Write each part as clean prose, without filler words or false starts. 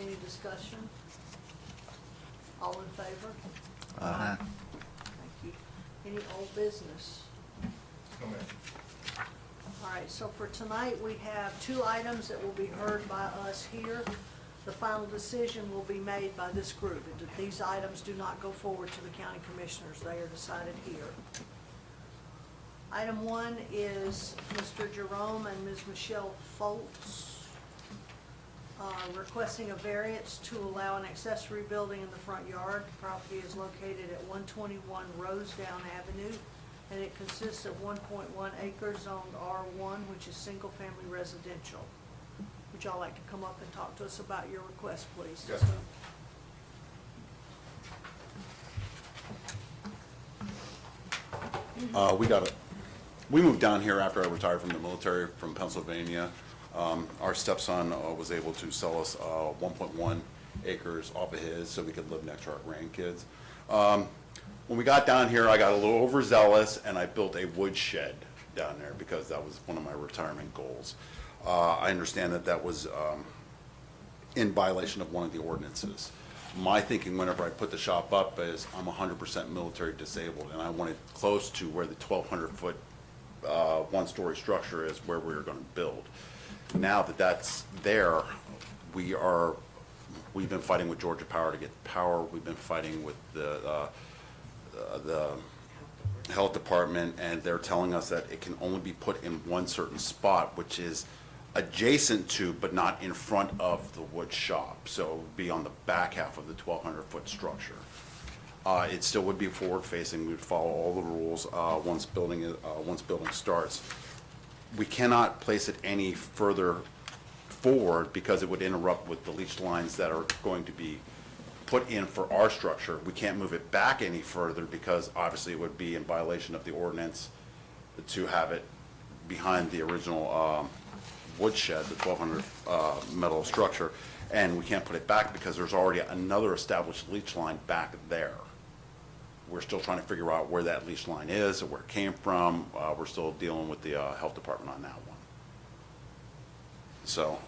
Any discussion? All in favor? Aye. Thank you. Any old business? No, ma'am. All right, so for tonight, we have 2 items that will be heard by us here. The final decision will be made by this group. These items do not go forward to the county commissioners. They are decided here. Item 1 is Mr. Jerome and Ms. Michelle Foltz requesting a variance to allow an accessory building in the front yard. The property is located at 121 Rosedown Avenue, and it consists of 1.1 acres zoned R1, which is single-family residential. Would y'all like to come up and talk to us about your request, please? Yes, ma'am. We moved down here after I retired from the military from Pennsylvania. Our stepson was able to sell us 1.1 acres off of his so we could live next to our grandkids. When we got down here, I got a little overzealous and I built a wood shed down there because that was one of my retirement goals. I understand that that was in violation of one of the ordinances. My thinking whenever I put the shop up is I'm 100% military disabled, and I wanted close to where the 1,200-foot one-story structure is where we were going to build. Now that that's there, we've been fighting with Georgia Power to get power. We've been fighting with the health department, and they're telling us that it can only be put in one certain spot, which is adjacent to but not in front of the wood shop. So it would be on the back half of the 1,200-foot structure. It still would be forward-facing. We would follow all the rules once building starts. We cannot place it any further forward because it would interrupt with the leach lines that are going to be put in for our structure. We can't move it back any further because obviously it would be in violation of the ordinance to have it behind the original woodshed, the 1,200 metal structure, and we can't put it back because there's already another established leach line back there. We're still trying to figure out where that leach line is or where it came from. We're still dealing with the health department on that one. So,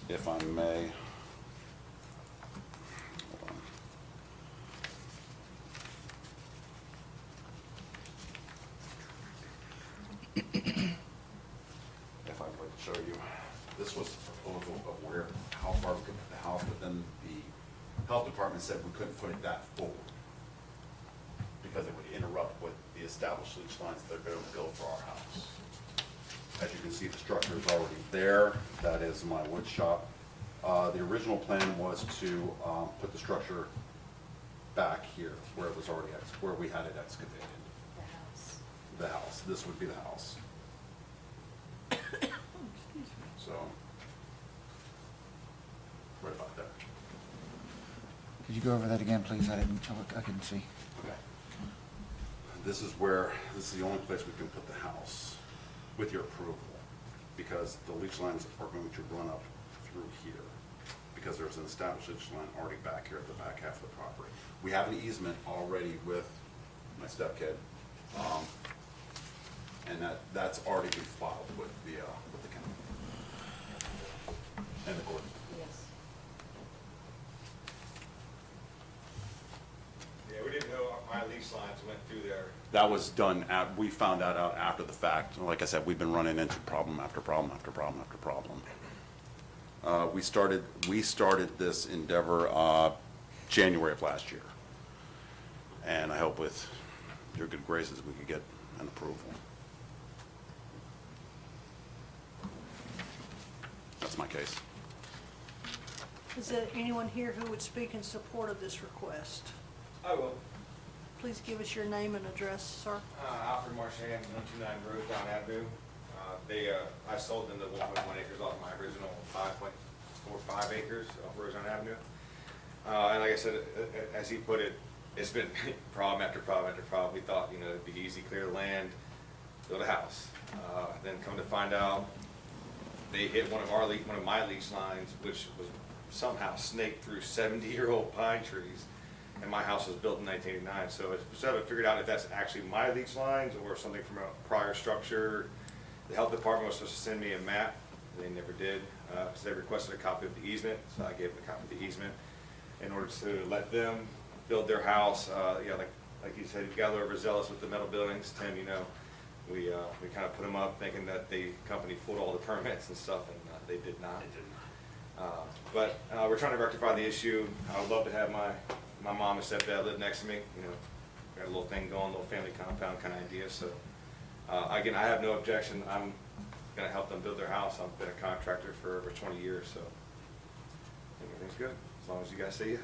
if I may, hold on. If I would show you, this was the proposal of how far we could put the house, but then the health department said we couldn't put it that forward because it would interrupt with the established leach lines that they're going to build for our house. As you can see, the structure is already there. That is my wood shop. The original plan was to put the structure back here where it was already, where we had it excavated. The house. This would be the house. So, right about there. Could you go over that again, please? I couldn't see. Okay. This is the only place we can put the house with your approval, because the leach lines are going to run up through here, because there's an established leach line already back here at the back half of the property. We have an easement already with my stepkid, and that's already been filed with the county and the court. Yes. Yeah, we didn't know my lease lines went through there. That was done we found that out after the fact. Like I said, we've been running into problem after problem after problem after problem. We started this endeavor January of last year, and I hope with your good graces we could get an approval. That's my case. Is there anyone here who would speak in support of this request? I will. Please give us your name and address, sir. Alfred Marchand, 129 Rosedown Avenue. I sold them the 1.1 acres off my original 5.45 acres off Rosedown Avenue. And like I said, as he put it, it's been problem after problem after problem. We thought, it'd be easy, clear the land, build a house. Then come to find out, they hit one of my lease lines, which was somehow snaked through 70-year-old pine trees. And my house was built in 1989, so I haven't figured out if that's actually my leach lines or something from a prior structure. The health department was supposed to send me a map. They never did. because they requested a copy of the easement, so I gave them a copy of the easement in order to let them build their house. Yeah, like you said, you got a little overzealous with the metal buildings, Tim, you know. We kind of put them up thinking that the company pulled all the permits and stuff, and they did not. But we're trying to rectify the issue. I would love to have my mom and stepdad live next to me, you know, got a little thing going, little family compound kind of idea, so. Again, I have no objection. I'm gonna help them build their house. I've been a contractor for over 20 years, so I think everything's good, as long as you guys say yes.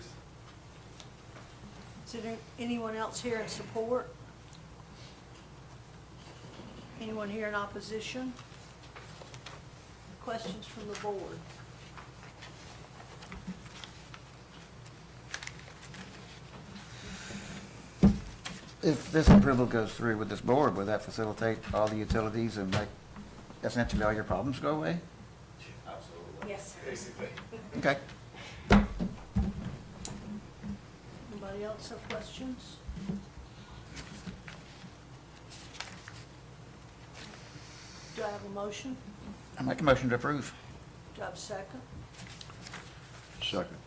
Is there anyone else here in support? Anyone here in opposition? Questions from the board? If this approval goes through with this board, will that facilitate all the utilities and make essentially all your problems go away? Absolutely. Yes. Basically. Okay. Anybody else have questions? Do I have a motion? I make a motion to approve. Do I have a second? Second.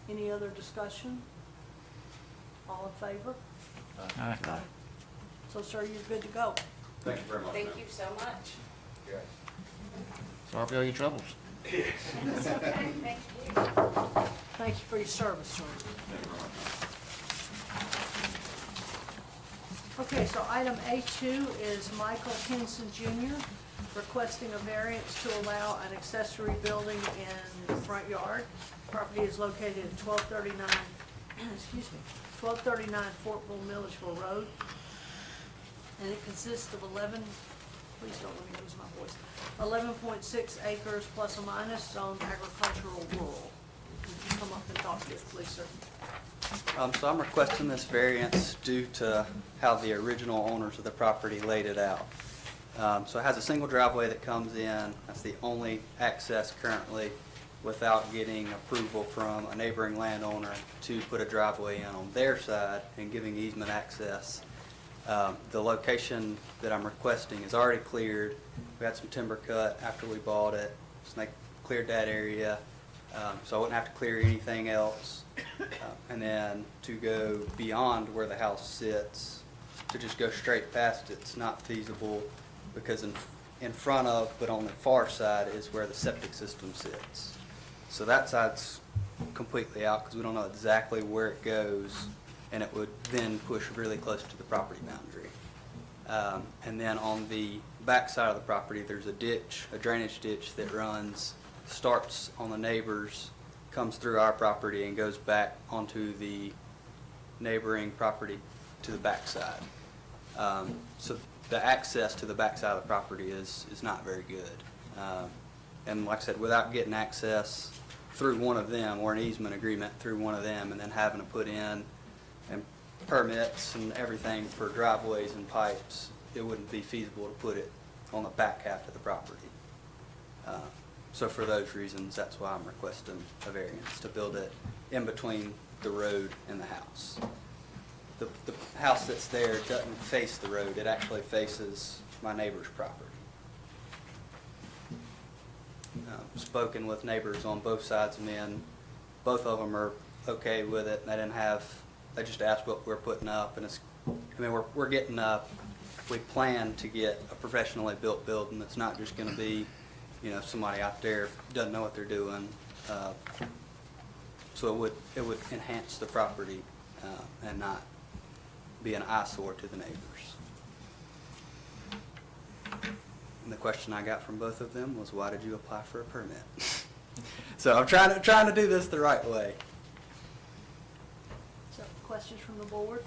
Any other discussion? All in favor? Aye. So, sir, you're good to go. Thank you very much. Thank ma'am. you so much. Yeah. Solve all your troubles. It's okay, thank you. Thank you for your service, sir. Okay, so item A2 is Michael Henson Jr. requesting a variance to allow an accessory building in the front yard. Property is located at 1239, excuse me, 1239 Fort Bull Milledgeville Road. And it consists of 11, please don't let me lose my voice, 11.6 acres plus or minus zoned agricultural rural. Would you come up and talk to us, please, sir? So I'm requesting this variance due to how the original owners of the property laid it out. So it has a single driveway that comes in. That's the only access currently without getting approval from a neighboring landowner to put a driveway in on their side and giving easement access. The location that I'm requesting is already cleared. We had some timber cut after we bought it. So they cleared that area. So I wouldn't have to clear anything else. And then to go beyond where the house sits, to just go straight past it's not feasible because in front of, but on the far side is where the septic system sits. So that side's completely out because we don't know exactly where it goes, and it would then push really close to the property boundary. And then on the back side of the property, there's a ditch, a drainage ditch that runs, starts on the neighbors, comes through our property and goes back onto the neighboring property to the back side. So the access to the back side of the property is not very good. And like I said, without getting access through one of them or an easement agreement through one of them and then having to put in and permits and everything for driveways and pipes, it wouldn't be feasible to put it on the back half of the property. So for those reasons, that's why I'm requesting a variance, to build it in between the road and the house. The house that's there doesn't face the road, it actually faces my neighbor's property. Spoken with neighbors on both sides of me, and both of them are okay with it. They just asked what we're putting up, and we're getting up. We plan to get a professionally built building that's not just gonna be, somebody out there doesn't know what they're doing. So it would enhance the property, and not be an eyesore to the neighbors. And the question I got from both of them was, why did you apply for a permit? So I'm trying to do this the right way. So, questions from the board?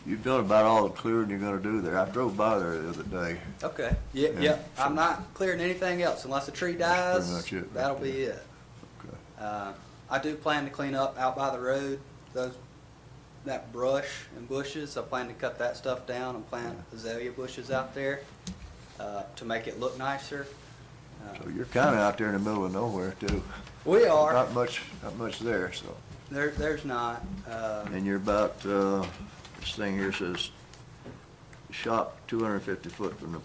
You've done about all the clearing you're gonna do there. I drove by there the other day. Okay. Yeah. I'm not clearing anything else unless a tree That's dies. pretty much it. That'll be it. Okay. I do plan to clean up out by the road that brush and bushes. I plan to cut that stuff down and plant azalea bushes out there to make it look nicer. So you're kinda out there in the middle of nowhere too. We are. Not much there, so. There's not. And you're about, this thing here says, shop 250 foot from the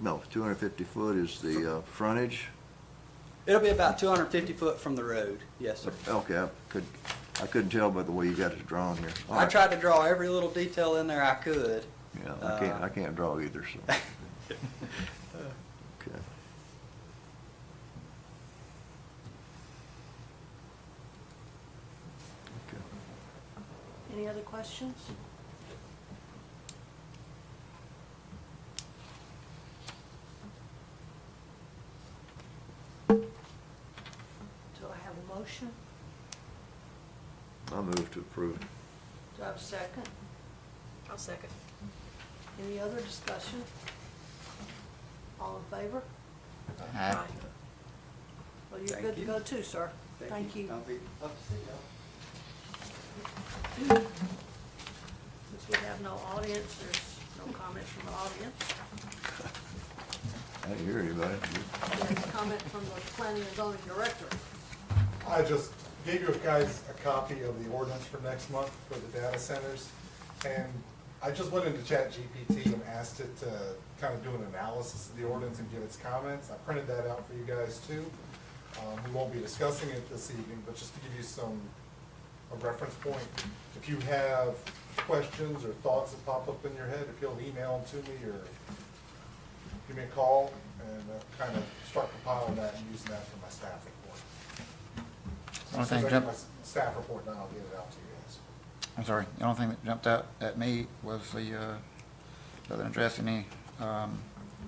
No, 250 foot is the frontage. It'll be about 250 foot from the road, yes, sir. Okay, I couldn't tell by the way you got it drawn here. All I right. tried to draw every little detail in there I could. Yeah, I can't draw either, so. Okay. Okay. Any other questions? Do I have a motion? I move to approve. Do I have a second? I'll second. Any other discussion? All in favor? Aye. Well, you're Thank good to you. go too, sir. Thank you. I'll be up to see y'all. Since we have no audience, there's no comments from the audience. I didn't hear anybody. There's a comment from the planning and zoning director. I just gave you guys a copy of the ordinance for next month for the data centers. And I just went into ChatGPT and asked it to kind of do an analysis of the ordinance and give its comments. I printed that out for you guys too. We won't be discussing it this evening, but just to give you a reference point. If you have questions or thoughts that pop up in your head, if you'll email them to me or give me a call and kind of start compiling that and using that for my staff report. Only As soon thing as I get jump- my staff report done, I'll get it out to you guys. I'm sorry, the only thing that jumped out at me was the, doesn't address any,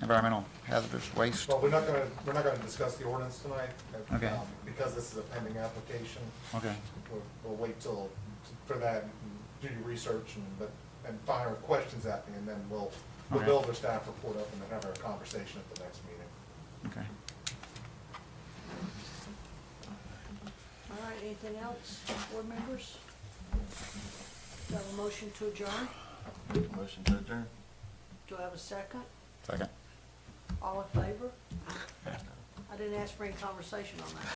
environmental hazardous waste. Well, we're not gonna discuss the ordinance tonight. Okay. Because this is a pending application. Okay, We'll wait for that and do your research and fire questions at me, and then we'll Okay. build the staff report up and then have our conversation at the next meeting. okay. All right, anything else, board members? Do I have a motion to adjourn? Motion to adjourn. Do I have a second? Second. All in favor? I didn't ask for any conversation on that.